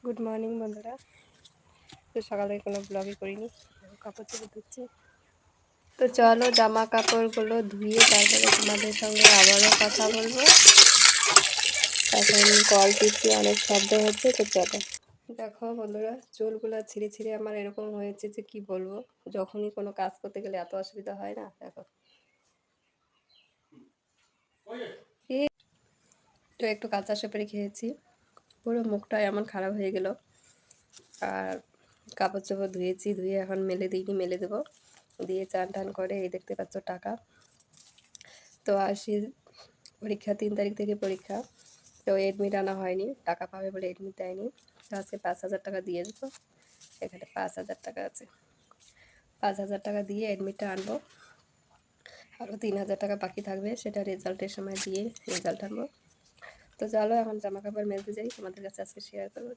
Good morning বন্ধুরা। তো সকালে কোনো ব্লগই করিনি, কাপড় চোপড় ধুচ্ছি। তো চলো জামা কাপড়গুলো ধুয়ে তারপরে তোমাদের সঙ্গে আবারও কথা বলবো। এখন কল টিপছি, অনেক শব্দ হচ্ছে। তো চলো, দেখো বন্ধুরা, চুলগুলো ছিঁড়ে ছিঁড়ে আমার এরকম হয়েছে যে কি বলবো। যখনই কোনো কাজ করতে গেলে এত অসুবিধা হয় না। দেখো, তো একটু কাঁচা সুপারি খেয়েছি, পুরো মুখটা এমন খারাপ হয়ে গেল। আর কাপড় চোপড় ধুয়েছি, ধুয়ে এখন মেলে দিইনি, মেলে দেবো। দিয়ে চান টান করে এই দেখতে পাচ্ছ টাকা। তো আসি, পরীক্ষা 3 তারিখ থেকে পরীক্ষা। তো এডমিট আনা হয়নি, টাকা পাবে বলে এডমিট দেয়নি। তো আজকে 5,000 টাকা দিয়ে দেবো। এখানে 5,000 টাকা আছে, 5,000 টাকা দিয়ে এডমিটটা আনবো। আরও 3,000 টাকা বাকি থাকবে, সেটা রেজাল্টের সময় দিয়ে রেজাল্ট আনবো। তো চলো এখন জামা কাপড় মেলতে যাই, তোমাদের কাছে আজকে শেয়ার করবো।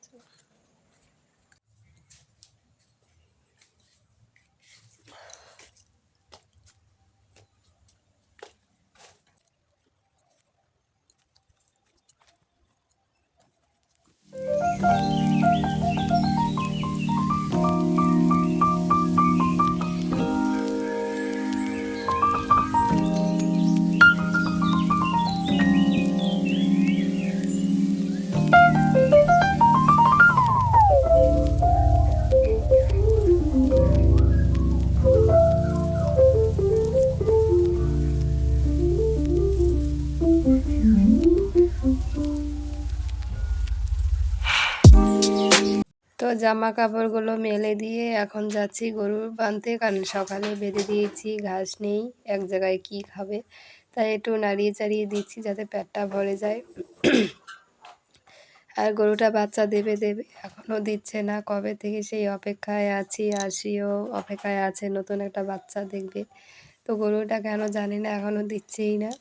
তো জামা কাপড়গুলো মেলে দিয়ে এখন যাচ্ছি গরু বাঁধতে, কারণ সকালে বেঁধে দিয়েছি, ঘাস নেই, এক জায়গায় কি খাবে, তাই একটু নাড়িয়ে চাড়িয়ে দিচ্ছি যাতে পেটটা ভরে যায়। আর গরুটা বাচ্চা দেবে দেবে, এখনও দিচ্ছে না। কবে থেকে সেই অপেক্ষায় আছি, আসিও অপেক্ষায় আছে নতুন একটা বাচ্চা দেখবে। তো গরুটা কেন জানি না এখনও দিচ্ছেই না।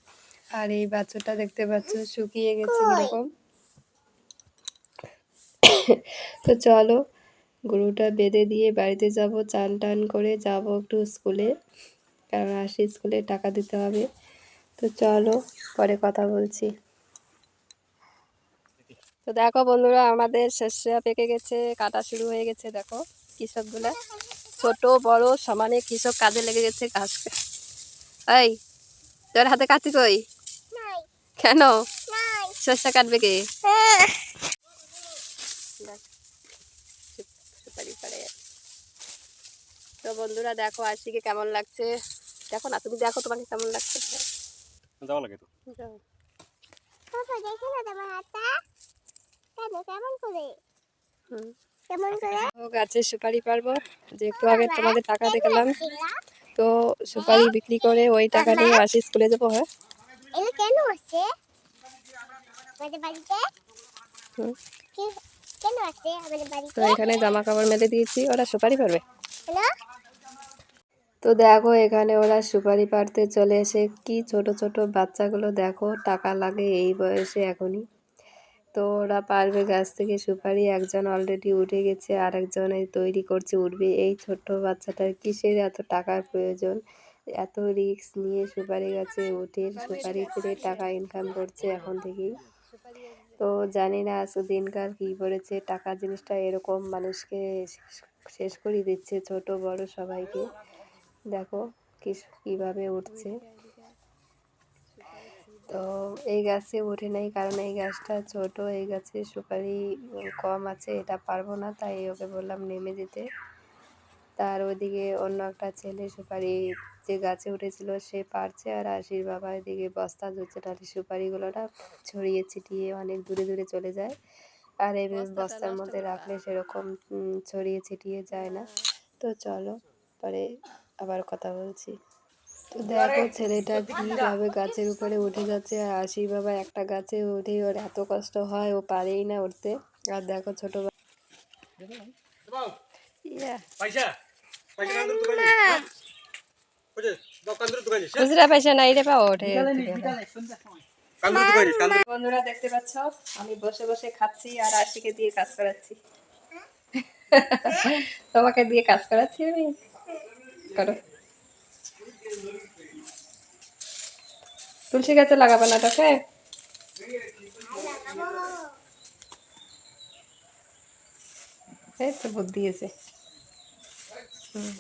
আর এই বাচ্চাটা দেখতে পাচ্ছ শুকিয়ে গেছে এরকম। তো চলো, গরুটা বেঁধে দিয়ে বাড়িতে যাব, চান টান করে যাব একটু স্কুলে, কারণ আসি স্কুলে টাকা দিতে হবে। তো চলো, পরে কথা বলছি। তো দেখো বন্ধুরা, আমাদের শস্য পেকে গেছে, কাটা শুরু হয়ে গেছে। দেখো কৃষকগুলা ছোট বড় সমানে কৃষক কাজে লেগে গেছে ঘাস। এই, তোর হাতে কাঁচি কই? কেন? শস্য কাটবে কে? সুপারি পাড়ে। তো বন্ধুরা দেখো আশিকে কেমন লাগছে, দেখো না, তুমি দেখো তোমাকে কেমন লাগছে। যাও লাগে তো, যাও। গাছের সুপারি পারবো, যে একটু আগে তোমাদের টাকা দেখালাম। তো সুপারি বিক্রি করে ওই টাকা নিয়ে আসি স্কুলে যাবো। হ্যাঁ, তো এখানে জামা কাপড় মেলে দিয়েছি, ওরা সুপারি পারবে। তো দেখো এখানে ওরা সুপারি পাড়তে চলে এসে, কি ছোট ছোট বাচ্চাগুলো দেখো, টাকা লাগে এই বয়সে এখনই। তো ওরা পারবে গাছ থেকে সুপারি। একজন অলরেডি উঠে গেছে, আর একজন তৈরি করছে, উঠবে। এই ছোট্ট বাচ্চাটার কিসের এত টাকার প্রয়োজন? এত রিস্ক নিয়ে সুপারি গাছে উঠে সুপারি পেড়ে টাকা ইনকাম করছে এখন থেকেই। তো জানি না আজ দিনকাল কী করেছে, টাকা জিনিসটা এরকম মানুষকে শেষ করে দিচ্ছে, ছোট বড় সবাইকে। দেখো কীভাবে উঠছে। তো এই গাছে ওঠে নাই, কারণ এই গাছটা ছোট, এই গাছে সুপারি কম আছে, এটা পারবো না, তাই ওকে বললাম নেমে যেতে। তার ওইদিকে অন্য একটা ছেলে সুপারি যে গাছে উঠেছিল সে পারছে, আর আশির বাবা এদিকে বস্তা ধুচ্ছে, তাহলে সুপারিগুলোটা ছড়িয়ে ছিটিয়ে অনেক দূরে দূরে চলে যায়। আর এই বস্তার মধ্যে রাখলে সেরকম ছড়িয়ে ছিটিয়ে যায় না। তো চলো, পরে আবার কথা বলছি। তো দেখো ছেলেটা কীভাবে গাছের উপরে উঠে যাচ্ছে, আর আশির বাবা একটা গাছে উঠেই ওর এত কষ্ট হয়, ও পারেই না উঠতে। আর দেখো ছোট খুচরা পয়সা নাই রে পাও ওঠে। বন্ধুরা দেখতে পাচ্ছ আমি বসে বসে খাচ্ছি আর আশিকে দিয়ে কাজ করাচ্ছি। তোমাকে দিয়ে কাজ করাচ্ছি আমি, করো। তুলসী গাছে লাগাবো না তোকে? এই তো বুদ্ধি এসে। হুম,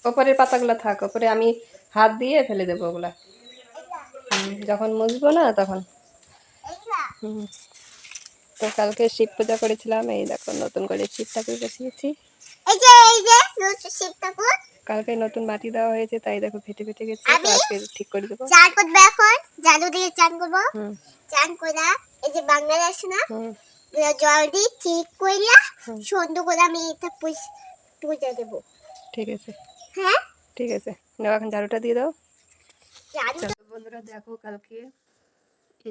ওপরের পাতাগুলো থাক, ওপরে আমি হাত দিয়ে ফেলে দেবো ওগুলা। যখন মুছবো না তখন। হুম, তো কালকে শিব পূজা করেছিলাম, এই দেখো নতুন করে শিব ঠাকুর বসিয়েছি। কালকে নতুন মাটি দেওয়া হয়েছে, তাই দেখো ফেটে ফেটে গেছে, তো আজকে ঠিক করে দেবো। চান করবো এখন, জাদু দিয়ে চান করবো। চান কইরা এই যে বাংলায় আছে না, জল দিয়ে ঠিক কইরা সুন্দর করে আমি এটা পূজা দেবো। ঠিক আছে, হ্যাঁ ঠিক আছে, নাও এখন ঝাড়ুটা দিয়ে দাও। জাদু। চলো বন্ধুরা, দেখো কালকে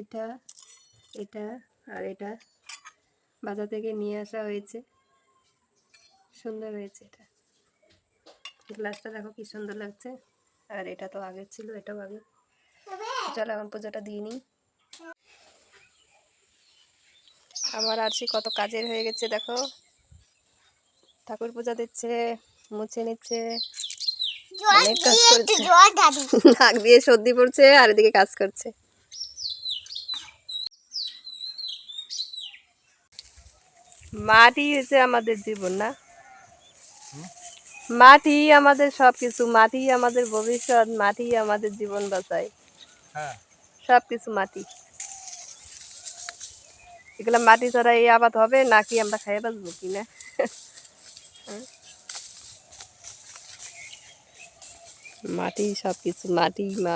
এটা, এটা আর এটা বাজার থেকে নিয়ে আসা হয়েছে, সুন্দর হয়েছে। এটা গ্লাসটা দেখো কি সুন্দর লাগছে, আর এটা তো আগে ছিল, এটাও আগে। চলো এখন পুজোটা দিয়ে নিই। আমার আরশি কত কাজের হয়ে গেছে দেখো, ঠাকুর পূজা দিচ্ছে, মুছে নিচ্ছে, অনেক কাজ করছে। নাক দিয়ে সর্দি পড়ছে আর এদিকে কাজ করছে। মাটি হচ্ছে আমাদের জীবন না, মাটি আমাদের সবকিছু, মাটি আমাদের ভবিষ্যৎ, মাটি আমাদের জীবন বাঁচায়, সবকিছু মাটি। এগুলো মাটি ছাড়া এই আবাদ হবে নাকি আমরা খাইয়ে বাঁচবো কিনা? মাটি সবকিছু, মাটি মা।